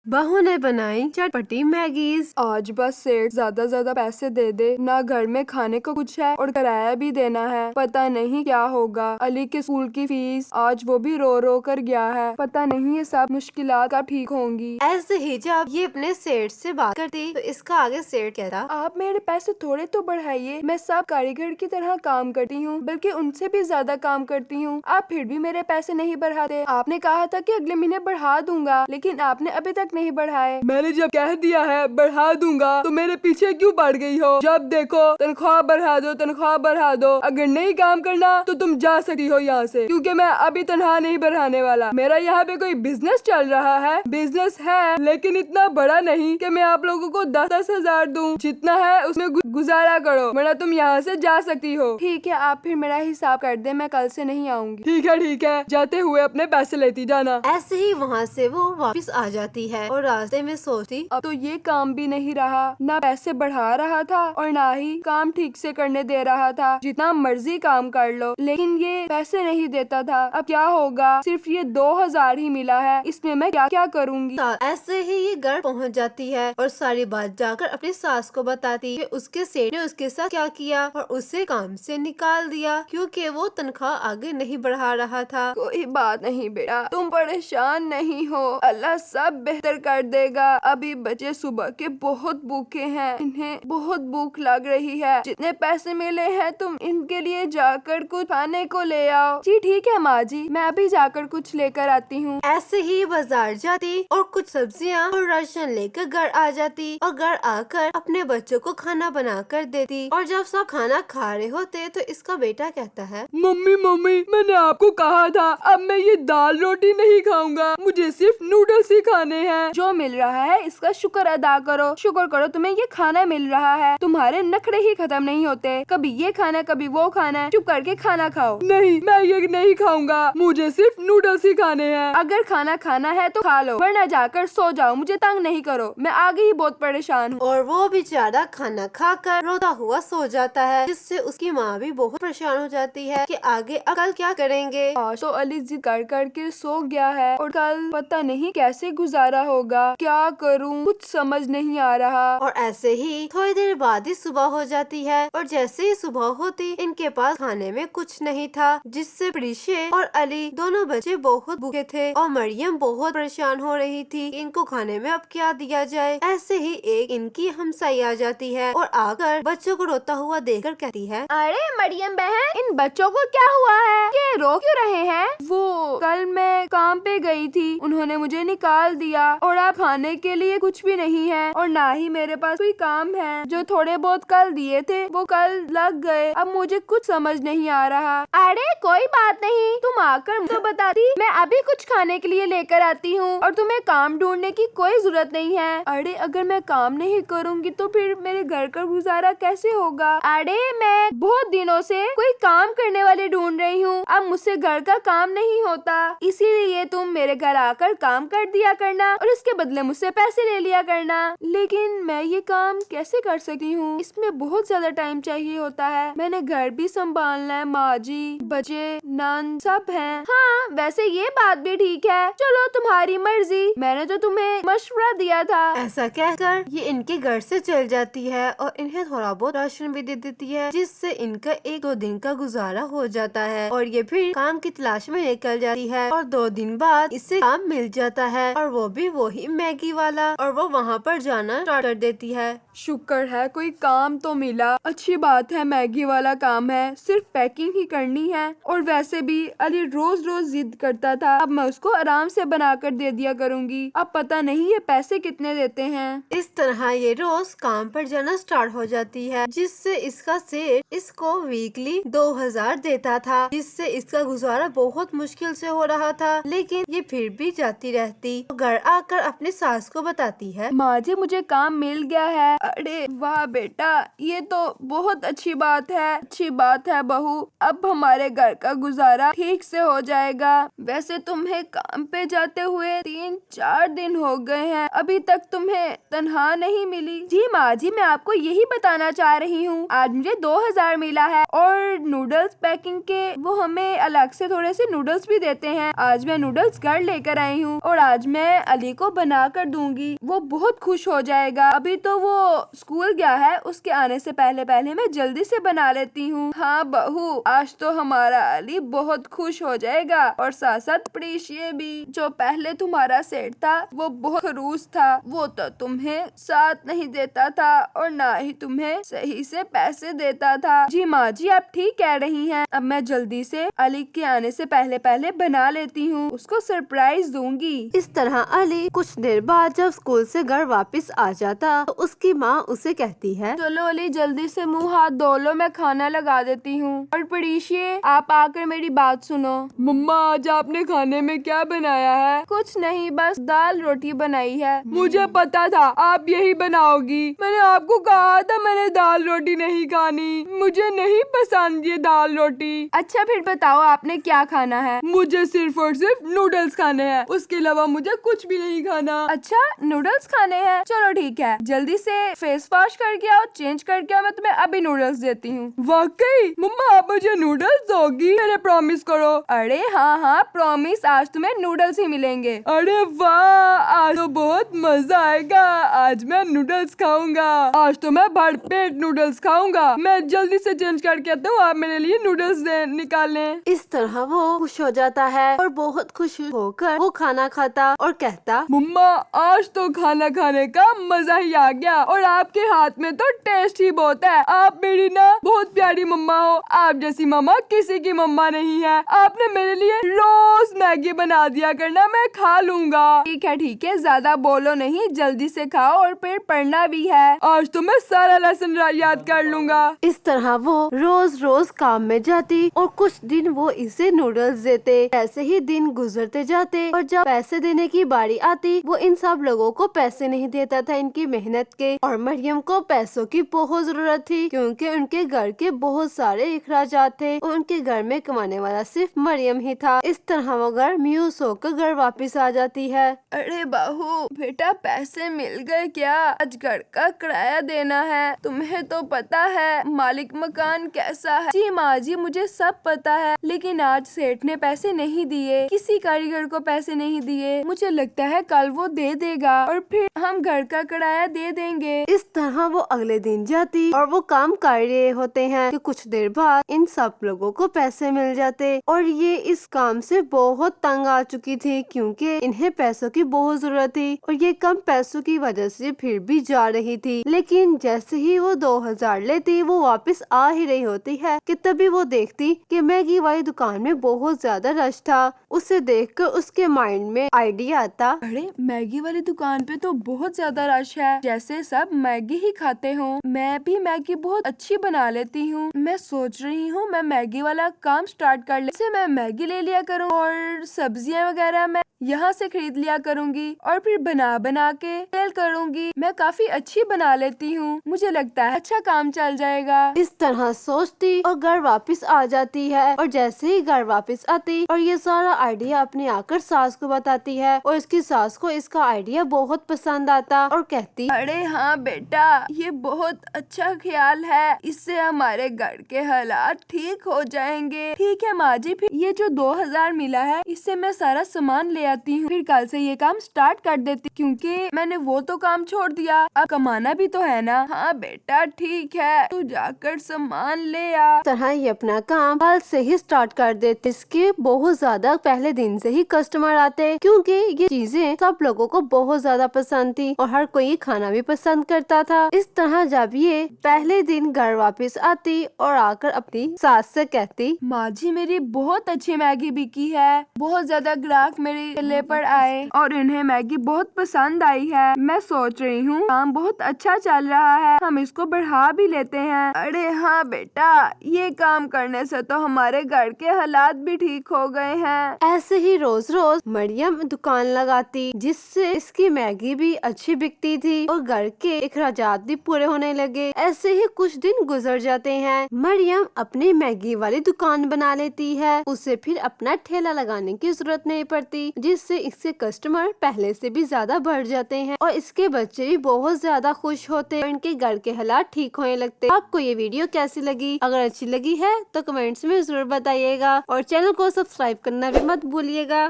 बहू ने बनाई चटपटी मैगीज। आज बस सेठ ज्यादा पैसे दे दे, ना घर में खाने को कुछ है और किराया भी देना है। पता नहीं क्या होगा। अली के स्कूल की फीस आज वो भी रो रो कर गया है। पता नहीं ये सब मुश्किलात कब ठीक होंगी। ऐसे ही जब ये अपने सेठ से बात करती तो इसका आगे सेठ कहता, आप मेरे पैसे थोड़े तो बढ़ाइए, मैं सब कारीगर की तरह काम करती हूँ, बल्कि उनसे भी ज्यादा काम करती हूँ। आप फिर भी मेरे पैसे नहीं बढ़ाते। आपने कहा था कि अगले महीने बढ़ा दूंगा, लेकिन आपने अभी तक नहीं बढ़ाए। मैंने जब कह दिया है बढ़ा दूंगा तो मेरे पीछे क्यों पड़ गई हो? जब देखो तनख्वाह बढ़ा दो, तनख्वाह बढ़ा दो। अगर नहीं काम करना तो तुम जा सकती हो यहाँ से, क्योंकि मैं अभी तनख्वाह नहीं बढ़ाने वाला। मेरा यहाँ पे कोई बिजनेस चल रहा है। बिजनेस है लेकिन इतना बड़ा नहीं कि मैं आप लोगों को 10-10 हजार दूं। जितना है उसमें गुजारा करो, वरना तुम यहाँ से जा सकती हो। ठीक है, आप फिर मेरा हिसाब कर दे, मैं कल से नहीं आऊंगी। ठीक है, जाते हुए अपने पैसे लेती जाना। ऐसे ही वहाँ से वो वापस आ जाती है और रास्ते में सोचती, अब तो ये काम भी नहीं रहा, ना पैसे बढ़ा रहा था और ना ही काम ठीक से करने दे रहा था। जितना मर्जी काम कर लो, लेकिन ये पैसे नहीं देता था। अब क्या होगा? सिर्फ ये 2000 ही मिला है, इसमें मैं क्या क्या करूँगी। ऐसे ही ये घर पहुँच जाती है और सारी बात जाकर अपनी सास को बताती है। उसके सेठ ने उसके साथ क्या किया और उसे काम से निकाल दिया क्योंकि वो तनख्वाह आगे नहीं बढ़ा रहा था। कोई बात नहीं बेटा, तुम परेशान नहीं हो, अल्लाह सब बेहतर कर देगा। अभी बच्चे सुबह के बहुत भूखे हैं, इन्हें बहुत भूख लग रही है। जितने पैसे मिले हैं तुम इनके लिए जाकर कुछ खाने को ले आओ। जी ठीक है माँ जी, मैं अभी जाकर कुछ लेकर आती हूँ। ऐसे ही बाजार जाती और कुछ सब्जियां और राशन लेकर घर आ जाती और घर आकर अपने बच्चों को खाना बना कर देती। और जब सब खाना खा रहे होते तो इसका बेटा कहता है, मम्मी मैंने आपको कहा था अब मैं ये दाल रोटी नहीं खाऊंगा, मुझे सिर्फ नूडल्स ही खाने हैं। जो मिल रहा है इसका शुक्र अदा करो, शुक्र करो तुम्हें ये खाना मिल रहा है। तुम्हारे नखरे ही खत्म नहीं होते, कभी ये खाना कभी वो खाना। चुप करके खाना खाओ। नहीं, मैं ये नहीं खाऊंगा, मुझे सिर्फ नूडल्स ही खाने हैं। अगर खाना खाना है तो खा लो, वरना जाकर सो जाओ, मुझे तंग नहीं करो, मैं आगे ही बहुत परेशान हूँ। और वो बेचारा खाना खाकर रोता हुआ सो जाता है, जिससे उसकी माँ भी बहुत परेशान हो जाती है कि आगे अब कल क्या करेंगे। आज तो अली जिद कर करके सो गया है और कल पता नहीं कैसे गुजारा होगा। क्या करूँ, कुछ समझ नहीं आ रहा। और ऐसे ही थोड़ी देर बाद ही सुबह हो जाती है और जैसे ही सुबह होती इनके पास खाने में कुछ नहीं था, जिससे प्रीशे और अली दोनों बच्चे बहुत भूखे थे और मरियम बहुत परेशान हो रही थी इनको खाने में अब क्या दिया जाए। ऐसे ही एक इनकी हमसाई आ जाती है और आकर बच्चों को रोता हुआ देखकर कहती है, अरे मरियम बहन, इन बच्चों को क्या हुआ है? ये रो क्यों रहे हैं? वो कल मैं काम पे गई थी, उन्होंने मुझे निकाल दिया और अब खाने के लिए कुछ भी नहीं है और ना ही मेरे पास कोई काम है। जो थोड़े बहुत कल दिए थे वो कल लग गए, अब मुझे कुछ समझ नहीं आ रहा। अरे कोई बात नहीं, तुम आकर तो बताती, मैं अभी कुछ खाने के लिए लेकर आती हूँ और तुम्हें काम ढूंढने की कोई जरूरत नहीं है। अरे अगर मैं काम नहीं करूँगी तो फिर मेरे घर का गुजारा कैसे होगा? अरे मैं बहुत दिनों से कोई काम करने वाले ढूंढ रही हूँ, अब मुझसे घर का काम नहीं होता, इसीलिए तुम मेरे घर आकर काम कर दिया करना और इसके बदले मुझसे पैसे ले लिया करना। लेकिन मैं ये काम कैसे कर सकती हूँ? इसमें बहुत ज्यादा टाइम चाहिए होता है, मैंने घर भी संभालना है, माँ जी, बच्चे, नन सब हैं। हाँ वैसे ये बात भी ठीक है, चलो तुम्हारी मर्जी, मैंने तो तुम्हें मशवरा दिया था। ऐसा कहकर ये इनके घर से चल जाती है और इन्हें थोड़ा बहुत राशन भी दे देती है, जिससे इनका 1-2 दिन का गुजारा हो जाता है और ये फिर काम की तलाश में निकल जाती है। और 2 दिन बाद इसे काम मिल जाता है और वो भी वही मैगी वाला, और वो वहाँ पर जाना स्टार्ट कर देती है। शुक्र है कोई काम तो मिला, अच्छी बात है, मैगी वाला काम है, सिर्फ पैकिंग ही करनी है। और वैसे भी अली रोज रोज जिद करता था, अब मैं उसको आराम से बनाकर दे दिया करूँगी। अब पता नहीं ये पैसे कितने देते हैं। इस तरह ये रोज काम पर जाना स्टार्ट हो जाती है, जिससे इसका सेठ इसको वीकली 2000 देता था, जिससे इसका गुजारा बहुत मुश्किल से हो रहा था। लेकिन ये फिर भी जाती रहती, घर आकर अपनी सास को बताती है, माँ जी मुझे काम मिल गया है। अरे वाह बेटा, ये तो बहुत अच्छी बात है बहू, अब हमारे घर का गुजारा ठीक से हो जाएगा। वैसे तुम्हें काम पे जाते हुए 3-4 दिन हो गए हैं, अभी तक तुम्हें तनख्वाह नहीं मिली। जी माँ जी, मैं आपको यही बताना चाह रही हूँ, आज मुझे 2000 मिला है और नूडल्स पैकिंग के वो हमें अलग से थोड़े से नूडल्स भी देते हैं। आज मैं नूडल्स घर लेकर आई हूँ और आज मैं अली अली को बना कर दूंगी, वो बहुत खुश हो जाएगा। अभी तो वो स्कूल गया है, उसके आने से पहले पहले मैं जल्दी से बना लेती हूँ। हाँ बहू, आज तो हमारा अली बहुत खुश हो जाएगा और साथ साथ प्रीशिये भी। जो पहले तुम्हारा सेठ था वो बहुत खरूस था, वो तो तुम्हें साथ नहीं देता था और ना ही तुम्हें सही से पैसे देता था। जी माँ जी, आप ठीक कह रही हैं। अब मैं जल्दी से अली के आने से पहले पहले बना लेती हूँ, उसको सरप्राइज दूंगी। इस तरह अली कुछ देर बाद जब स्कूल से घर वापस आ जाता तो उसकी माँ उसे कहती है, चलो अली जल्दी से मुंह हाथ धो लो, मैं खाना लगा देती हूँ। और पड़ीशिए, आप आकर मेरी बात सुनो। मम्मा, आज आपने खाने में क्या बनाया है? कुछ नहीं, बस दाल रोटी बनाई है। मुझे पता था आप यही बनाओगी। मैंने आपको कहा था मैंने दाल रोटी नहीं खानी, मुझे नहीं पसंद ये दाल रोटी। अच्छा फिर बताओ आपने क्या खाना है? मुझे सिर्फ और सिर्फ नूडल्स खाने हैं, उसके अलावा मुझे कुछ भी नहीं खाना। अच्छा नूडल्स खाने हैं, चलो ठीक है, जल्दी से फेस वॉश करके आओ, चेंज करके आओ, मैं तुम्हें अभी नूडल्स देती हूँ। वाकई मम्मा, आप मुझे नूडल्स दोगी? मेरे प्रॉमिस करो। अरे हाँ हाँ प्रॉमिस, आज तुम्हें नूडल्स ही मिलेंगे। अरे वाह, आज तो बहुत मजा आएगा, आज मैं नूडल्स खाऊंगा, आज तो मैं भर पेट नूडल्स खाऊंगा। मैं जल्दी से चेंज करके आता हूँ, आप मेरे लिए नूडल्स निकालें। इस तरह वो खुश हो जाता है और बहुत खुश होकर वो खाना खाता और कहता, मम्मा आज तो खाना खाने का मजा ही आ गया और आपके हाथ में तो टेस्ट ही बहुत है। आप मेरी ना बहुत प्यारी मम्मा हो, आप जैसी मम्मा किसी की मम्मा नहीं है। आपने मेरे लिए रोज मैगी बना दिया करना, मैं खा लूंगा। ठीक है, ज्यादा बोलो नहीं, जल्दी से खाओ और फिर पढ़ना भी है। आज तो मैं सारा लेसन याद कर लूंगा। इस तरह वो रोज रोज काम में जाती और कुछ दिन वो इसे नूडल्स देते। ऐसे ही दिन गुजरते जाते और जब पैसे देने की बारी आती वो इन सब लोगों को पैसे नहीं देता था इनकी मेहनत के। और मरियम को पैसों की बहुत जरूरत थी क्योंकि उनके घर के बहुत सारे अखराजात थे और उनके घर में कमाने वाला सिर्फ मरियम ही था। इस तरह वो घर म्यूस होकर घर वापस आ जाती है। अरे बहू, बेटा पैसे मिल गए क्या? आज घर का किराया देना है, तुम्हें तो पता है मालिक मकान कैसा है। जी माँ जी, मुझे सब पता है, लेकिन आज सेठ ने पैसे नहीं दिए, किसी कारीगर को पैसे नहीं दिए। मुझे लगता है कल वो दे देगा और फिर हम घर का किराया दे देंगे। इस तरह वो अगले दिन जाती और वो काम कर रहे होते हैं कि कुछ देर बाद इन सब लोगों को पैसे मिल जाते और ये इस काम से बहुत तंग आ चुकी थी क्योंकि इन्हें पैसों की बहुत जरूरत थी और ये कम पैसों की वजह से फिर भी जा रही थी। लेकिन जैसे ही वो 2000 लेती वो वापस आ ही रही होती है कि तभी वो देखती कि मैगी वाली दुकान में बहुत ज्यादा रश था। उसे देखकर उसके माइंड में आइडिया आता, अरे मैगी वाली दुकान पे तो बहुत ज्यादा रश है, जैसे सब मैगी ही खाते हों। मैं भी मैगी बहुत अच्छी बना लेती हूँ। मैं सोच रही हूँ मैं मैगी वाला काम स्टार्ट कर ले। मैं मैगी ले लिया करूँ और सब्जियाँ वगैरह मैं यहाँ से खरीद लिया करूँगी और फिर बना बना के सेल करूँगी। मैं काफी अच्छी बना लेती हूँ, मुझे लगता है अच्छा काम चल जाएगा। इस तरह सोचती और घर वापस आ जाती है और जैसे ही घर वापस आती और ये सारा आइडिया अपने आकर सास को बताती है और इसकी सास को इसका आइडिया बहुत पसंद आता और कहती, अरे हाँ बेटा, ये बहुत अच्छा ख्याल है, इससे हमारे घर के हालात ठीक हो जाएंगे। ठीक है माँ जी, फिर ये जो 2000 मिला है इससे मैं सारा सामान ले आती हूँ, फिर कल से ये काम स्टार्ट कर देती क्योंकि मैंने वो तो काम छोड़ दिया, अब कमाना भी तो है ना। हाँ बेटा ठीक है, तू जाकर सामान ले आ। तरह ये अपना काम कल से ही स्टार्ट कर देते। इसके बहुत ज्यादा पहले दिन से ही कस्टमर आते क्योंकि ये चीजें सब लोगों को बहुत ज्यादा पसंद थी और हर कोई खाना भी पसंद करता था। इस तरह जब ये पहले दिन घर वापस आती और आकर अपनी सास से कहती, माँ जी मेरी बहुत अच्छी मैगी बिकी है, बहुत ज्यादा ग्राहक मेरे चूल्हे पर आए और इन्हें मैगी बहुत पसंद आई है। मैं सोच रही हूँ काम बहुत अच्छा चल रहा है, हम इसको बढ़ा भी लेते हैं। अरे हाँ बेटा, ये काम करने से तो हमारे घर के हालात भी ठीक हो गए हैं। ऐसे ही रोज रोज मरियम दुकान लगाती जिससे इसकी मैगी भी अच्छी बिकती थी और घर के अखराजात भी पूरे होने लगे। ऐसे ही कुछ दिन गुजर जाते हैं। मरियम अपनी मैगी वाली दुकान बना लेती है, उसे फिर अपना ठेला लगाने की जरूरत नहीं पड़ती जिससे इसके कस्टमर पहले से भी ज्यादा बढ़ जाते हैं और इसके बच्चे भी बहुत ज्यादा खुश होते हैं और इनके घर के हालात ठीक होने लगते। आपको ये वीडियो कैसी लगी? अगर अच्छी लगी है तो कमेंट्स में जरूर बताइएगा और चैनल को सब्सक्राइब करना भी मत भूलिएगा।